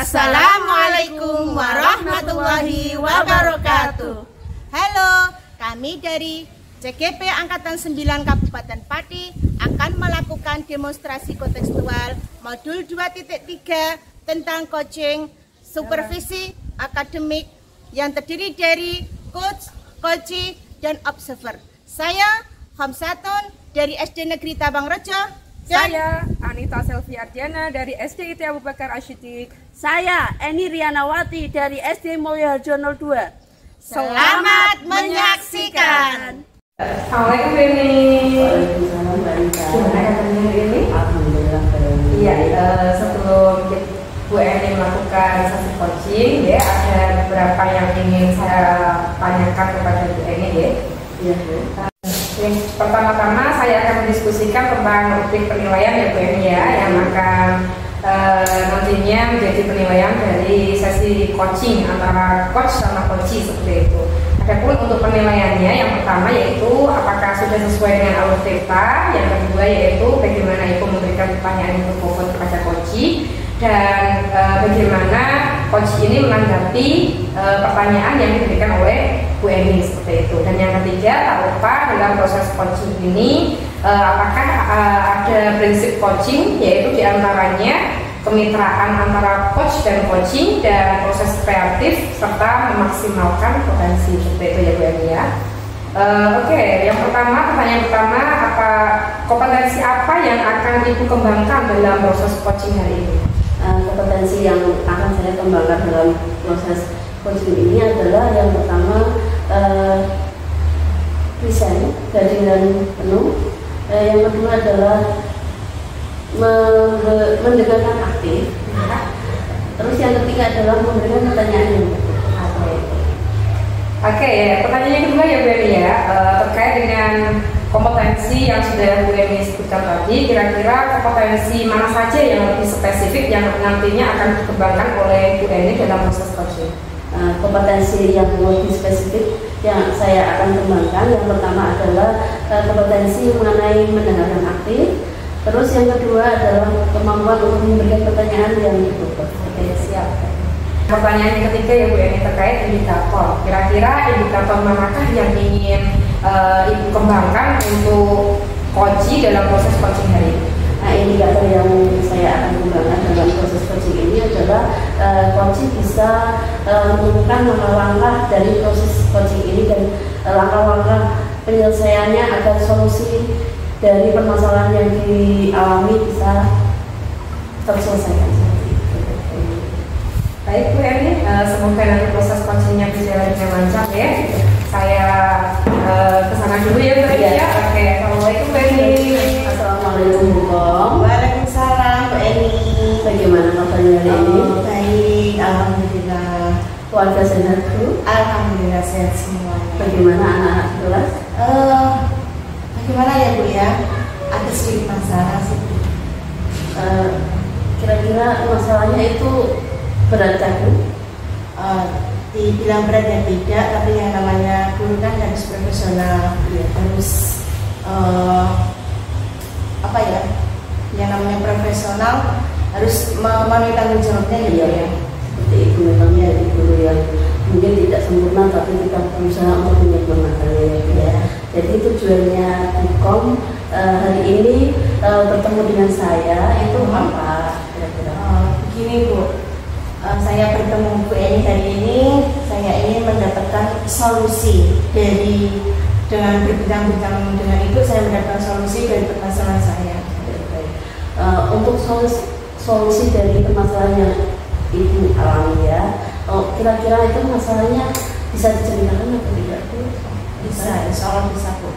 Assalamualaikum warahmatullahi wabarakatuh. Halo, kami dari CGP Angkatan 9 Kabupaten Pati akan melakukan demonstrasi kontekstual modul 2.3 tentang coaching supervisi akademik yang terdiri dari coach, coachee, dan observer. Saya Hamsatun dari SD Negeri Tabang Rejo. Saya Anita Selvi Ardiana dari SD IT Abu Bakar Ashidik. Saya Eni Rianawati dari SD Mulyoharjo 02. Selamat menyaksikan. Assalamualaikum Bu Eni. Waalaikumsalam Mbak Anita. Gimana kabarnya Bu Eni? Alhamdulillah baik. Iya, sebelum Bu Eni melakukan sesi coaching, ya ada beberapa yang ingin saya tanyakan kepada Bu Eni, ya. Iya, Bu. Yang pertama-tama saya akan mendiskusikan tentang rubrik penilaian ya Bu Eni ya, yang akan nantinya menjadi penilaian dari sesi coaching antara coach sama coachee seperti itu. Adapun untuk penilaiannya, yang pertama yaitu apakah sudah sesuai dengan alur data, yang kedua yaitu bagaimana Ibu memberikan pertanyaan yang berbobot kepada coachee, dan bagaimana coach ini menanggapi pertanyaan yang diberikan oleh Bu Eni seperti itu. Dan yang ketiga, tak lupa dalam proses coaching ini apakah ada prinsip coaching, yaitu diantaranya kemitraan antara coach dan coaching dan proses kreatif serta memaksimalkan potensi seperti itu ya Bu Eni ya. Oke, yang pertama, pertanyaan pertama, kompetensi apa yang akan Ibu kembangkan dalam proses coaching hari ini? Kompetensi yang akan saya kembangkan dalam proses coaching ini adalah yang pertama desain jaringan penuh, yang kedua adalah mendengarkan aktif, terus yang ketiga adalah memberikan pertanyaan yang betul. Oke, pertanyaan yang kedua ya Bu Eni ya, terkait dengan kompetensi yang sudah Bu Eni sebutkan tadi, kira-kira kompetensi mana saja yang lebih spesifik yang nantinya akan dikembangkan oleh Bu Eni dalam proses coaching? Kompetensi yang lebih spesifik yang saya akan kembangkan, yang pertama adalah kompetensi mengenai mendengarkan aktif, terus yang kedua adalah kemampuan untuk memberikan pertanyaan yang betul. Oke, siap. Pertanyaan yang ketiga ya Bu Eni terkait indikator. Kira-kira indikator manakah yang ingin Ibu kembangkan untuk coaching dalam proses coaching hari ini? Nah, indikator yang saya akan kembangkan dalam proses coaching ini adalah coaching bisa menemukan langkah-langkah dari proses coaching ini dan langkah-langkah penyelesaiannya agar solusi dari permasalahan yang dialami bisa terselesaikan. Baik Bu Eni, semoga nanti proses coachingnya berjalan dengan lancar ya. Saya kesana dulu ya Bu Eni ya. Oke, assalamualaikum Bu Eni. Assalamualaikum Bu Kom. Waalaikumsalam Bu Eni. Bagaimana kabarnya hari ini? Baik, alhamdulillah. Keluarga sehat Bu? Alhamdulillah sehat semua. Bagaimana anak-anak kelas? Bagaimana ya Bu ya? Ada sedikit masalah sih. Kira-kira masalahnya itu berat kan Bu? Dibilang berat ya tidak, tapi yang namanya guru kan harus profesional, harus apa ya? Yang namanya profesional harus memenuhi tanggung jawabnya gitu ya. Seperti itu memangnya guru yang mungkin tidak sempurna, tapi kita berusaha untuk menyempurnakannya ya. Jadi tujuannya Bukom hari ini bertemu dengan saya itu apa? Begini Bu, saya bertemu Bu Eni hari ini, saya ingin mendapatkan solusi dengan berbincang-bincang dengan Ibu, saya mendapatkan solusi dari permasalahan saya. Untuk solusi dari permasalahan yang Ibu alami ya, kira-kira itu masalahnya bisa diceritakan atau tidak Bu? Bisa, insya Allah bisa Bu.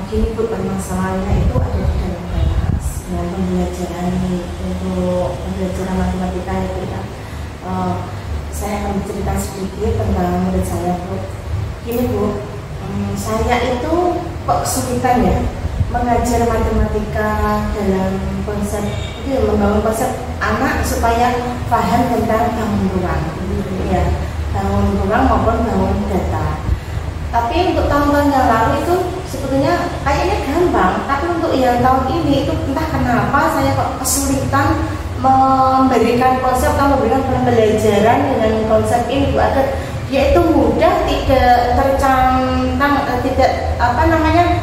Begini Bu, permasalahannya itu ada di dalam kelas dengan pembelajaran untuk pembelajaran matematika itu ya. Saya akan bercerita sedikit tentang murid saya Bu. Gini Bu, saya itu kok kesulitan ya mengajar matematika dalam konsep itu, membangun konsep anak supaya paham tentang bangun ruang, ya, bangun ruang maupun bangun data. Tapi untuk tahun-tahun yang lalu itu sebetulnya kayaknya gampang, tapi untuk yang tahun ini itu entah kenapa saya kok kesulitan memberikan konsep atau memberikan pembelajaran dengan konsep ini Bu, agar dia itu mudah, tidak tercantang, tidak apa namanya,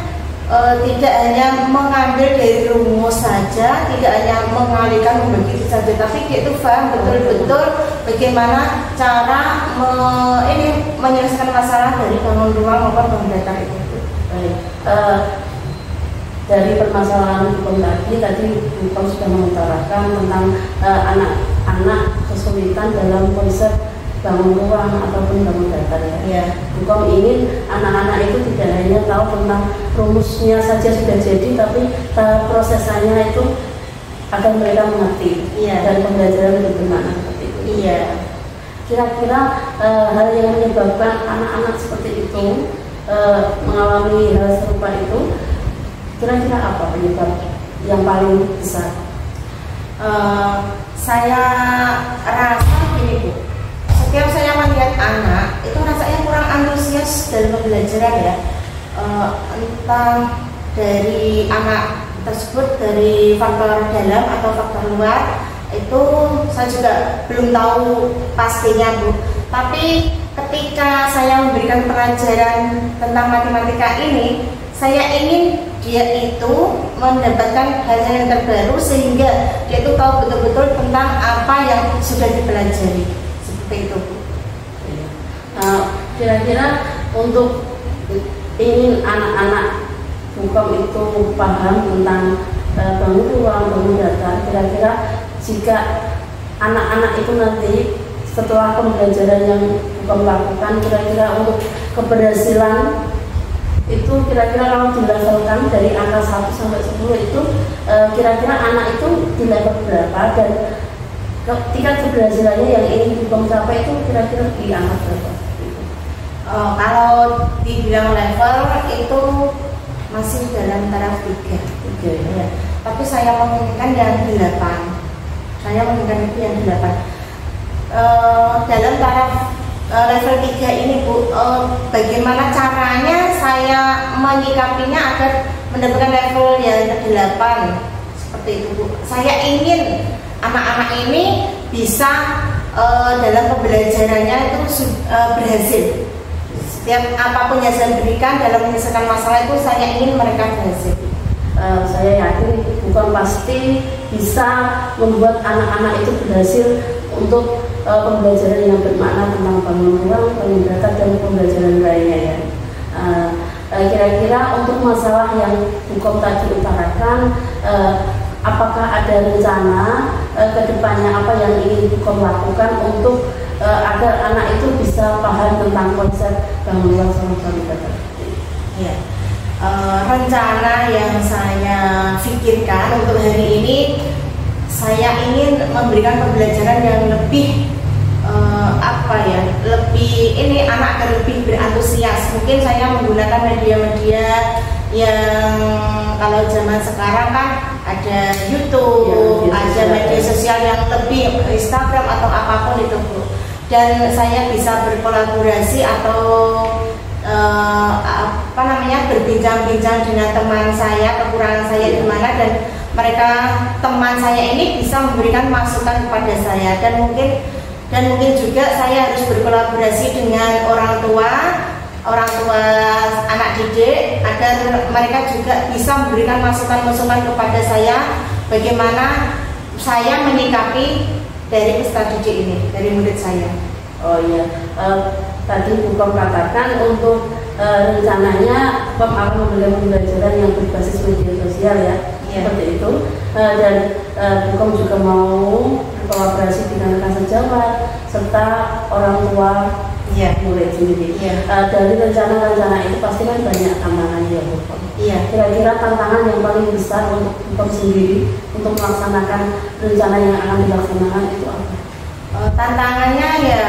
tidak hanya mengambil dari rumus saja, tidak hanya mengalihkan membagi saja, tapi dia itu paham betul-betul bagaimana cara menyelesaikan masalah dari bangun rumah maupun bangun datar itu. Baik. Dari permasalahan hukum tadi Hukum sudah mengutarakan tentang anak-anak kesulitan dalam konsep bangun ruang ataupun bangun datar ya. Ya. Hukum ingin anak-anak itu tidak hanya tahu tentang rumusnya saja sudah jadi, tapi prosesnya itu agar mereka mengerti. Ya. Dan pembelajaran bermakna seperti itu. Iya. Kira-kira hal yang menyebabkan anak-anak seperti itu mengalami hal serupa itu, kira-kira apa penyebab yang paling besar? Saya rasa gini Bu, setiap saya melihat anak itu rasanya kurang antusias dalam pembelajaran ya. Entah dari anak tersebut dari faktor dalam atau faktor luar, itu saya juga belum tahu pastinya Bu. Tapi ketika saya memberikan pelajaran tentang matematika ini, saya ingin dia itu mendapatkan hal-hal yang terbaru sehingga dia itu tahu betul-betul tentang apa yang sudah dipelajari. Seperti itu Bu. Kira-kira untuk ingin anak-anak hukum itu paham tentang bangun ruang, bangun datar, kira-kira jika anak-anak itu nanti setelah pembelajaran yang hukum lakukan, kira-kira untuk keberhasilan itu kira-kira kalau dilevelkan dari angka 1 sampai 10 itu kira-kira anak itu di level berapa, dan tingkat keberhasilannya yang ingin hukum capai itu kira-kira di angka berapa? Kalau dibilang level itu masih dalam taraf 3 ya. Tapi saya menginginkan yang 8. Saya menginginkan itu yang 8. Dalam taraf level 3 ini Bu, bagaimana caranya saya menyikapinya agar mendapatkan level yang ke-8 seperti itu Bu. Saya ingin anak-anak ini bisa dalam pembelajarannya itu berhasil. Setiap apapun yang saya berikan dalam menyelesaikan masalah itu, saya ingin mereka berhasil. Saya yakin bukan pasti bisa membuat anak-anak itu berhasil untuk pembelajaran yang bermakna tentang bangun ruang, bangun datar, dan pembelajaran lainnya ya. Kira-kira untuk masalah yang hukum tadi utarakan, apakah ada rencana ke depannya apa yang ingin hukum lakukan untuk agar anak itu bisa paham tentang konsep bangun ruang sama bangun datar? Ya. Rencana yang saya pikirkan untuk hari ini, saya ingin memberikan pembelajaran yang lebih lebih anak agar lebih berantusias. Mungkin saya menggunakan media-media yang kalau zaman sekarang kan ada YouTube, ada media sosial yang lebih Instagram atau apapun itu Bu. Dan saya bisa berkolaborasi atau berbincang-bincang dengan teman saya, kekurangan saya di mana, dan mereka teman saya ini bisa memberikan masukan kepada saya, dan mungkin juga saya harus berkolaborasi dengan orang tua anak didik agar mereka juga bisa memberikan masukan-masukan kepada saya bagaimana saya menyikapi dari peserta didik ini, dari murid saya. Oh iya, tadi Hukum katakan untuk rencananya akan memberikan pembelajaran yang berbasis media sosial ya, seperti itu, dan Hukum juga mau berkolaborasi dengan rekan sejawat serta orang tua murid sendiri. Dari rencana-rencana itu pasti kan banyak tantangan ya Hukum. Kira-kira tantangan yang paling besar untuk Hukum sendiri untuk melaksanakan rencana yang akan dilaksanakan itu apa? Tantangannya ya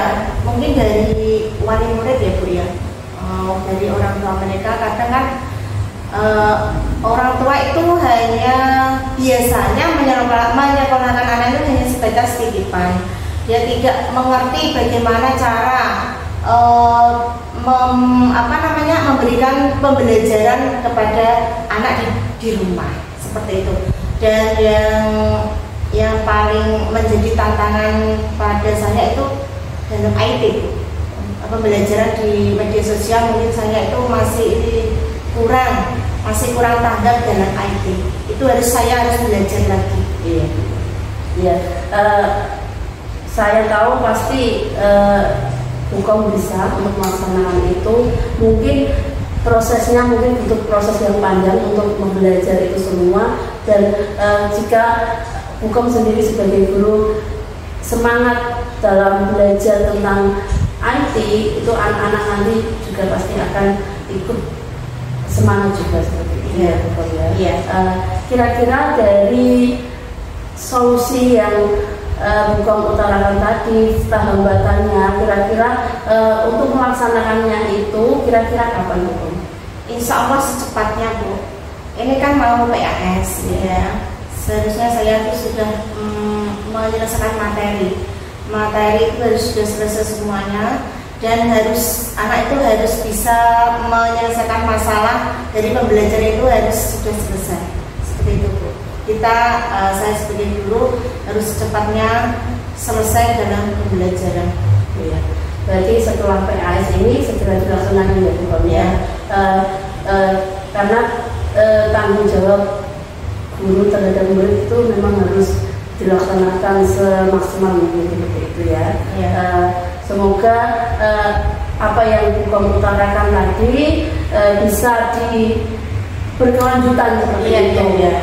mungkin dari wali murid ya Bu ya, dari orang tua mereka. Kadang kan orang tua itu hanya biasanya menyekolahkan anak itu hanya sebatas titipan. Dia tidak mengerti bagaimana cara memberikan pembelajaran kepada anak di rumah seperti itu. Dan yang yang paling menjadi tantangan pada saya itu dalam IT. Pembelajaran di media sosial mungkin saya itu masih kurang tanggap dalam IT. Itu saya harus belajar lagi. Iya, iya. Saya tahu pasti Hukum bisa untuk melaksanakan itu. Mungkin prosesnya butuh proses yang panjang untuk belajar itu semua. Dan jika Hukum sendiri sebagai guru semangat dalam belajar tentang IT, itu anak-anak nanti juga pasti akan ikut semangat juga seperti itu. Ya, ya. Kira-kira dari solusi yang Hukum utarakan tadi, hambatannya, kira-kira untuk melaksanakannya itu kira-kira kapan Hukum? Insya Allah secepatnya Bu. Ini kan mau PAS ya. Seharusnya saya itu sudah menyelesaikan materi itu sudah selesai semuanya, dan anak itu harus bisa menyelesaikan masalah dari pembelajaran itu harus sudah selesai seperti itu Bu. Saya sebagai guru harus secepatnya selesai dalam pembelajaran. Ya. Berarti setelah PAS ini segera dilaksanakan ya Bu ya. Karena tanggung jawab guru terhadap murid itu memang harus dilaksanakan semaksimal mungkin seperti itu ya. Semoga apa yang Hukum utarakan tadi bisa berkelanjutan seperti itu ya.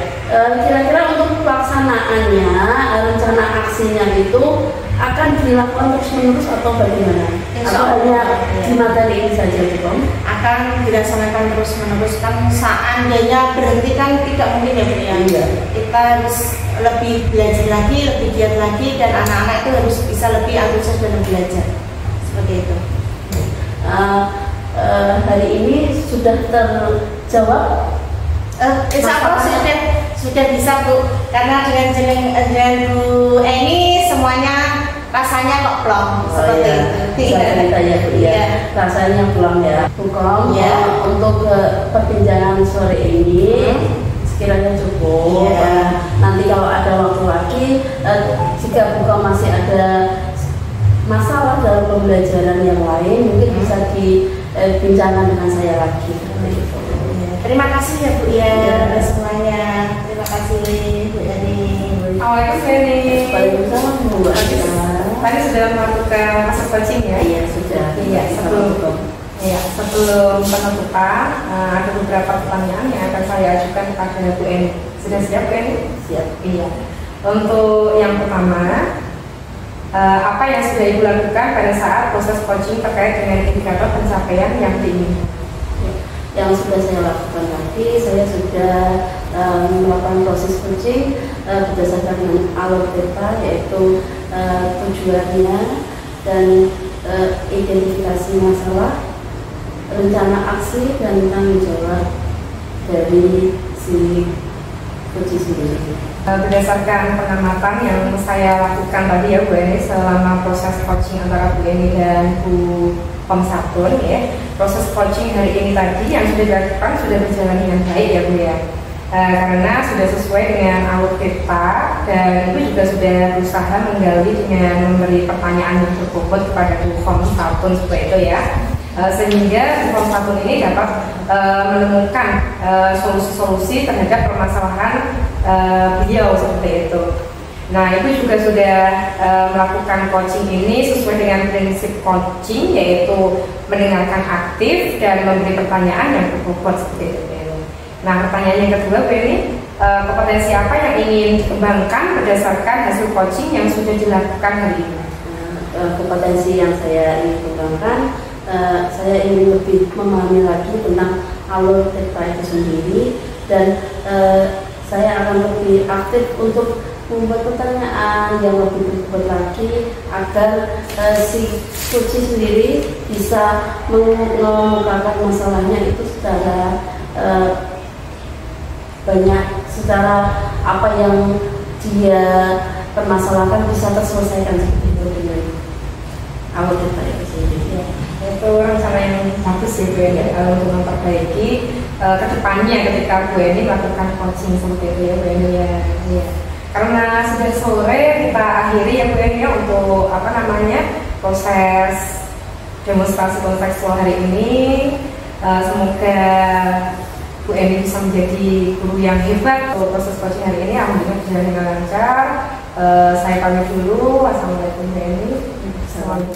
Kira-kira untuk pelaksanaannya, rencana aksinya itu akan dilakukan terus-menerus atau bagaimana? Atau hanya di materi ini saja Hukum? Akan dilaksanakan terus-menerus, kan seandainya berhenti kan tidak mungkin ya Bu ya. Iya. Kita harus lebih belajar lagi, lebih giat lagi, dan anak-anak itu harus bisa lebih antusias dalam belajar seperti itu. Hari ini sudah terjawab? Insya Allah sudah bisa Bu, karena dengan Bu Eni semuanya rasanya kok plong seperti itu. Cerita ya Bu ya. Rasanya plong ya. Hukum ya. Untuk perbincangan sore ini sekiranya cukup. Nanti kalau ada waktu lagi, jika Hukum masih ada masalah dalam pembelajaran yang lain, mungkin bisa dibincangkan dengan saya lagi. Terima kasih ya Bu ya, semuanya. Terima kasih Bu Yani. Awalnya Feni. Waalaikumsalam Bu. Tadi sudah melakukan masa coaching ya? Iya sudah. Iya, sebelum penutupan ada beberapa pertanyaan yang akan saya ajukan kepada Bu Eni. Sudah siap Bu Eni? Siap. Iya. Untuk yang pertama, apa yang sudah Ibu lakukan pada saat proses coaching terkait dengan indikator pencapaian yang diinginkan? Yang sudah saya lakukan tadi, saya sudah melakukan proses coaching berdasarkan dengan alur peta, yaitu tujuannya dan identifikasi masalah, rencana aksi, dan tanggung jawab dari si coaching sendiri. Berdasarkan pengamatan yang saya lakukan tadi ya Bu Eni selama proses coaching antara Bu Eni dan Bu Komsatun ya, proses coaching hari ini tadi yang sudah dilakukan sudah berjalan dengan baik ya Bu ya, karena sudah sesuai dengan alur peta, dan itu juga sudah berusaha menggali dengan memberi pertanyaan yang berbobot kepada Bu Komsatun seperti itu ya, sehingga Bu Komsatun ini dapat menemukan solusi-solusi terhadap permasalahan beliau seperti itu. Nah, Ibu juga sudah melakukan coaching ini sesuai dengan prinsip coaching, yaitu mendengarkan aktif dan memberi pertanyaan yang berbobot seperti itu. Nah, pertanyaan yang kedua Bu Eni, kompetensi apa yang ingin dikembangkan berdasarkan hasil coaching yang sudah dilakukan hari ini? Kompetensi yang saya ingin kembangkan, saya ingin lebih memahami lagi tentang alur peta itu sendiri, dan saya akan lebih aktif untuk membuat pertanyaan yang lebih berbobot lagi agar si coaching sendiri bisa mengemukakan masalahnya itu secara banyak, secara apa yang dia permasalahkan bisa terselesaikan seperti itu dengan alur peta itu sendiri. Itu rencana yang bagus ya Bu Eni untuk memperbaiki kedepannya ketika Bu Eni melakukan coaching seperti itu ya Bu Eni ya. Karena sudah sore, kita akhiri ya Bu Eni ya untuk proses demonstrasi kontekstual hari ini. Semoga Bu Eni bisa menjadi guru yang hebat untuk proses coaching hari ini. Alhamdulillah berjalan dengan lancar. Saya pamit dulu. Wassalamualaikum Bu Eni.